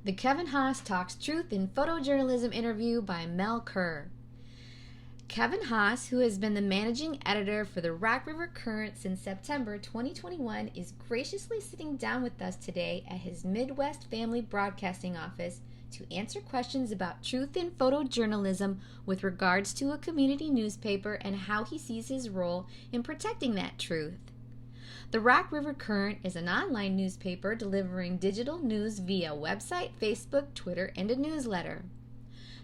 The Kevin Haas Talks Truth in Photojournalism interview by Mel Kerr. Kevin Haas, who has been the managing editor for the Rock River Current since September 2021, is graciously sitting down with us today at his Midwest Family Broadcasting office to answer questions about truth in photojournalism with regards to a community newspaper and how he sees his role in protecting that truth. The Rock River Current is an online newspaper delivering digital news via website, Facebook, Twitter, and a newsletter.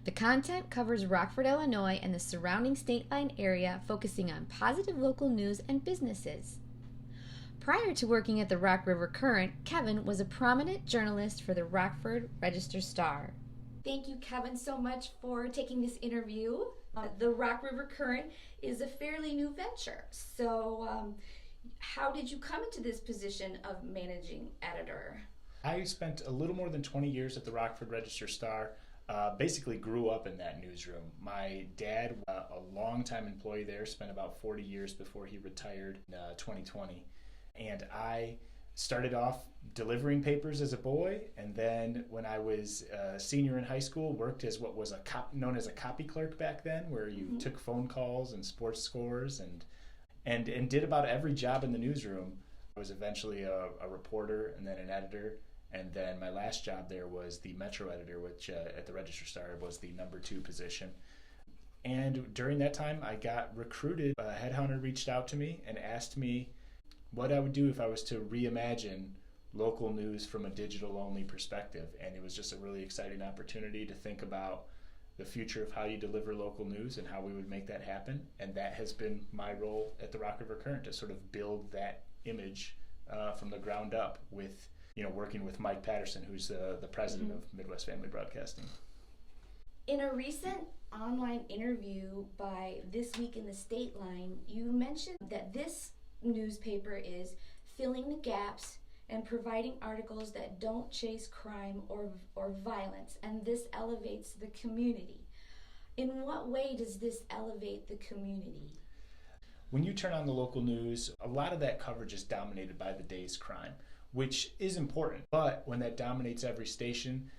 The content covers Rockford, Illinois, and the surrounding state line area, focusing on positive local news and businesses. Prior to working at the Rock River Current, Kevin was a prominent journalist for the Rockford Register-Star. Thank you, Kevin, so much for taking this interview. The Rock River Current is a fairly new venture, so how did you come into this position of managing editor? I spent a little more than 20 years at the Rockford Register-Star. Basically grew up in that newsroom. My dad, a longtime employee there, spent about 40 years before he retired in 2020. And I started off delivering papers as a boy, and then when I was a senior in high school, worked as what was known as a copy clerk back then, where you took phone calls and sports scores and did about every job in the newsroom. I was eventually a reporter and then an editor. And then my last job there was the Metro editor, which at the Register-Star was the number 2 position. And during that time, I got recruited. A headhunter reached out to me and asked me what I would do if I was to reimagine local news from a digital-only perspective. And it was just a really exciting opportunity to think about the future of how you deliver local news and how we would make that happen. And that has been my role at the Rock River Current, to sort of build that image from the ground up with working with Mike Patterson, who's the president of Midwest Family Broadcasting. In a recent online interview by This Week in the State Line, you mentioned that this newspaper is filling the gaps and providing articles that don't chase crime or violence, and this elevates the community. In what way does this elevate the community? When you turn on the local news, a lot of that coverage is dominated by the day's crime, which is important. But when that dominates every station,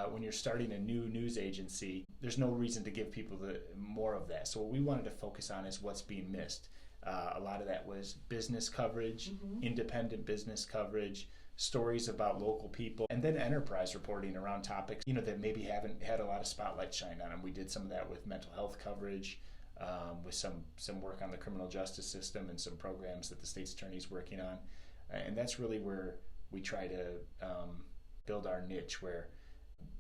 when you're starting a new news agency, there's no reason to give people more of that. So what we wanted to focus on is what's being missed. A lot of that was business coverage, independent business coverage, stories about local people, and then enterprise reporting around topics that maybe haven't had a lot of spotlight shine on them. We did some of that with mental health coverage, with some work on the criminal justice system and some programs that the state's attorney is working on. And that's really where we try to build our niche, where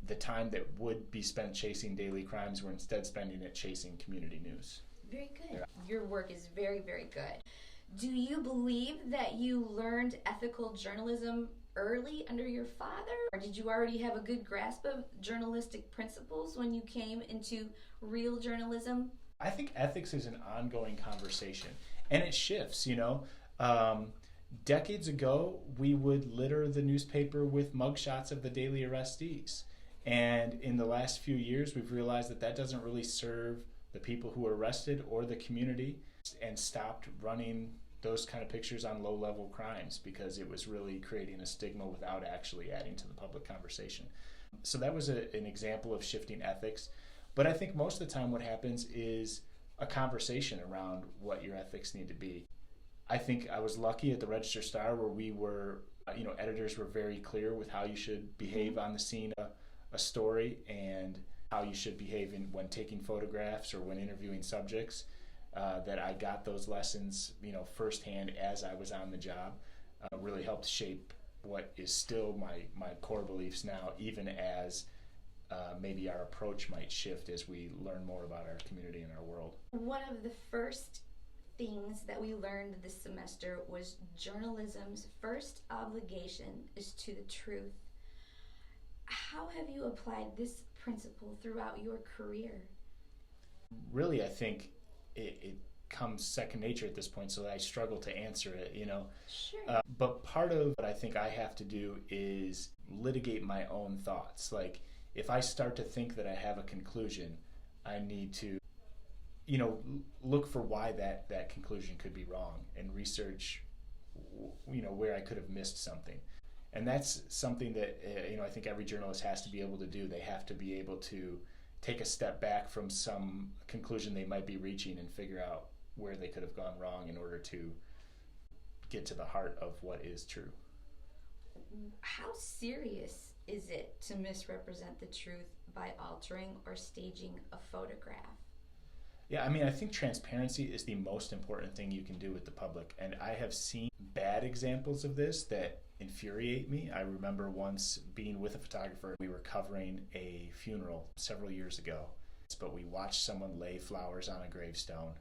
the time that would be spent chasing daily crimes, we're instead spending it chasing community news. Very good. Yeah. Your work is very, very good. Do you believe that you learned ethical journalism early under your father? Or did you already have a good grasp of journalistic principles when you came into real journalism? I think ethics is an ongoing conversation, and it shifts, Decades ago, we would litter the newspaper with mugshots of the daily arrestees. And in the last few years, we've realized that doesn't really serve the people who were arrested or the community, and stopped running those kind of pictures on low-level crimes because it was really creating a stigma without actually adding to the public conversation. So that was an example of shifting ethics. But I think most of the time what happens is a conversation around what your ethics need to be. I think I was lucky at the Register-Star where we were, editors were very clear with how you should behave on the scene of a story and how you should behave when taking photographs or when interviewing subjects, that I got those lessons, firsthand as I was on the job. Really helped shape what is still my core beliefs now, even as maybe our approach might shift as we learn more about our community and our world. One of the first things that we learned this semester was journalism's first obligation is to the truth. How have you applied this principle throughout your career? Really, I think it comes second nature at this point, so that I struggle to answer it, Sure. But part of what I think I have to do is litigate my own thoughts. Like, if I start to think that I have a conclusion, I need to look for why that conclusion could be wrong and research, where I could have missed something. And that's something that I think every journalist has to be able to do. They have to be able to take a step back from some conclusion they might be reaching and figure out where they could have gone wrong in order to get to the heart of what is true. How serious is it to misrepresent the truth by altering or staging a photograph? Yeah, I mean, I think transparency is the most important thing you can do with the public. And I have seen bad examples of this that infuriate me. I remember once being with a photographer. We were covering a funeral several years ago, but we watched someone lay flowers on a gravestone.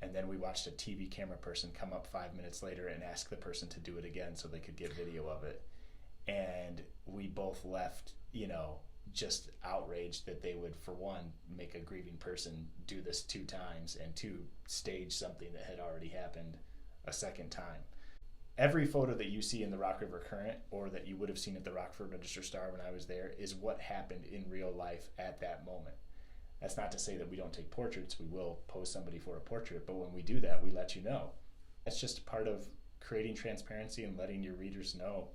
And then we watched a TV camera person come up 5 minutes later and ask the person to do it again so they could get video of it. And we both left, just outraged that they would, for one, make a grieving person do this 2 times, and 2, stage something that had already happened a second time. Every photo that you see in the Rock River Current, or that you would have seen at the Rockford Register-Star when I was there, is what happened in real life at that moment. That's not to say that we don't take portraits. We will pose somebody for a portrait, but when we do that, we let you know. That's just part of creating transparency and letting your readers know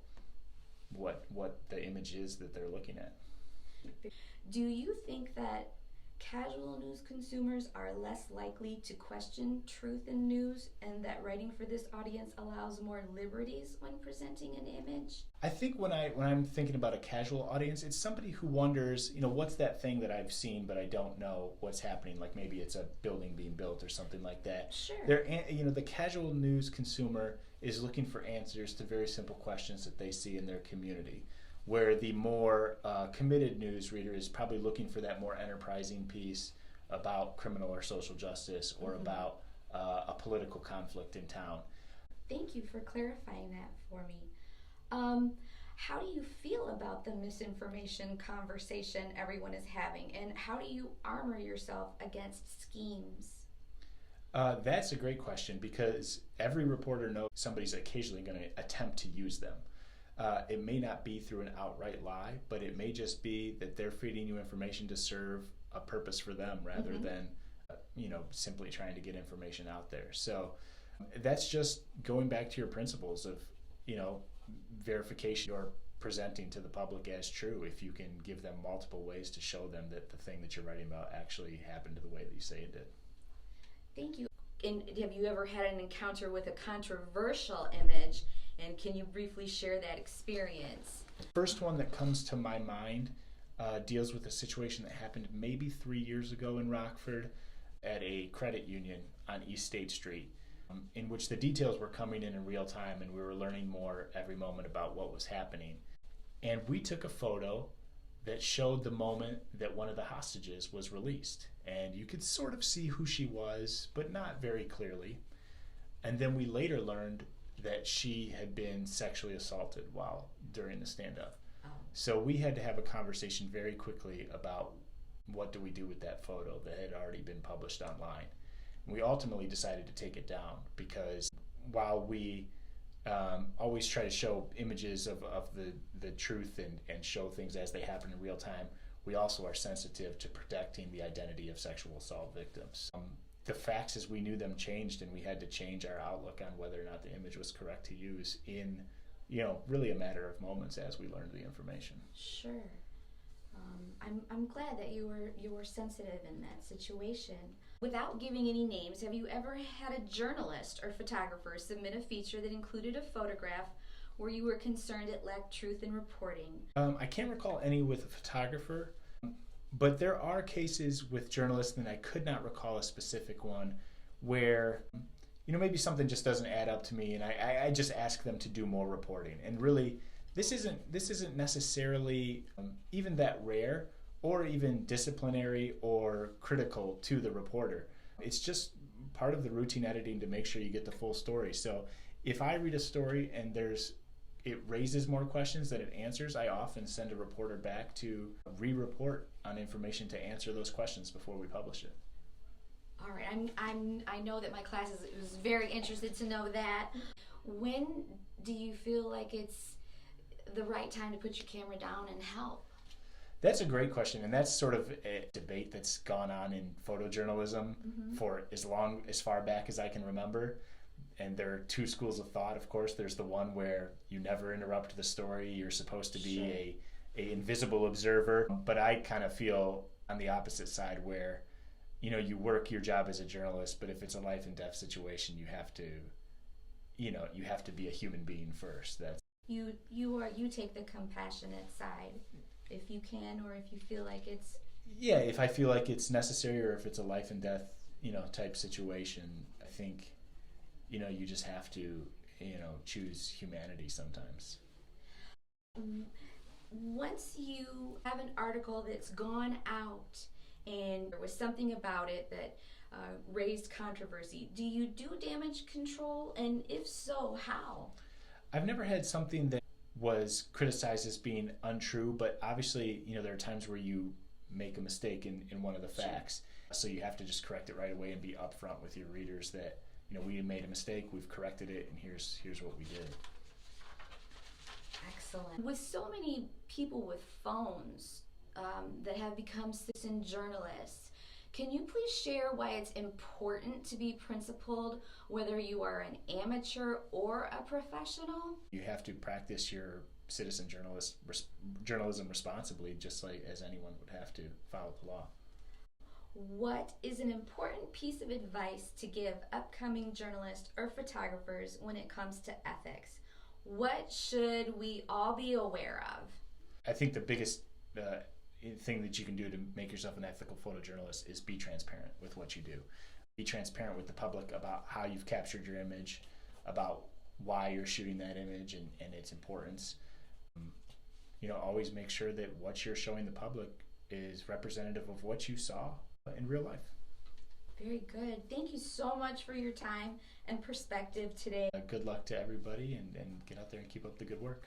what the image is that they're looking at. Do you think that casual news consumers are less likely to question truth in news, and that writing for this audience allows more liberties when presenting an image? I think when I'm thinking about a casual audience, it's somebody who wonders, what's that thing that I've seen but I don't know what's happening, like maybe it's a building being built or something like that. Sure. The casual news consumer is looking for answers to very simple questions that they see in their community, where the more committed news reader is probably looking for that more enterprising piece about criminal or social justice, or about a political conflict in town. Thank you for clarifying that for me. How do you feel about the misinformation conversation everyone is having, and how do you armor yourself against schemes? That's a great question, because every reporter knows somebody's occasionally going to attempt to use them. It may not be through an outright lie, but it may just be that they're feeding you information to serve a purpose for them, rather than simply trying to get information out there. So that's just going back to your principles of verification you're presenting to the public as true. If you can give them multiple ways to show them that the thing that you're writing about actually happened the way that you say it did. Thank you. And have you ever had an encounter with a controversial image? And can you briefly share that experience? The first one that comes to my mind deals with a situation that happened maybe 3 years ago in Rockford at a credit union on East State Street, in which the details were coming in real time, and we were learning more every moment about what was happening. And we took a photo that showed the moment that one of the hostages was released. And you could sort of see who she was, but not very clearly. And then we later learned that she had been sexually assaulted during the stand-up. Oh. So we had to have a conversation very quickly about what do we do with that photo that had already been published online. And we ultimately decided to take it down, because while we always try to show images of the truth and show things as they happen in real time, we also are sensitive to protecting the identity of sexual assault victims. The facts as we knew them changed, and we had to change our outlook on whether or not the image was correct to use in, really a matter of moments as we learned the information. Sure. I'm glad that you were sensitive in that situation. Without giving any names, have you ever had a journalist or photographer submit a feature that included a photograph where you were concerned it lacked truth in reporting? I can't recall any with a photographer, but there are cases with journalists, and I could not recall a specific one, where maybe something just doesn't add up to me, and I just ask them to do more reporting. And really, this isn't necessarily even that rare, or even disciplinary or critical to the reporter. It's just part of the routine editing to make sure you get the full story. So if I read a story and it raises more questions than it answers, I often send a reporter back to re-report on information to answer those questions before we publish it. All right, I know that my class was very interested to know that. When do you feel like it's the right time to put your camera down and help? That's a great question, and that's sort of a debate that's gone on in photojournalism for as far back as I can remember. And there are two schools of thought, of course. There's the one where you never interrupt the story. You're supposed to be a invisible observer. But I kind of feel on the opposite side where, you work your job as a journalist, but if it's a life and death situation, you have to be a human being first. That's you take the compassionate side if you can, or if you feel like it's if I feel like it's necessary, or if it's a life and death type situation. I think you just have to choose humanity sometimes. Once you have an article that's gone out and there was something about it that raised controversy, do you do damage control, and if so, how? I've never had something that was criticized as being untrue, but obviously, there are times where you make a mistake in one of the facts. Sure. So you have to just correct it right away and be upfront with your readers that, we made a mistake, we've corrected it, and here's what we did. Excellent. With so many people with phones that have become citizen journalists, can you please share why it's important to be principled, whether you are an amateur or a professional? You have to practice your citizen journalism responsibly, just like as anyone would have to follow the law. What is an important piece of advice to give upcoming journalists or photographers when it comes to ethics? What should we all be aware of? I think the biggest thing that you can do to make yourself an ethical photojournalist is be transparent with what you do. Be transparent with the public about how you've captured your image, about why you're shooting that image and its importance. Always make sure that what you're showing the public is representative of what you saw in real life. Very good. Thank you so much for your time and perspective today. Good luck to everybody, and get out there and keep up the good work.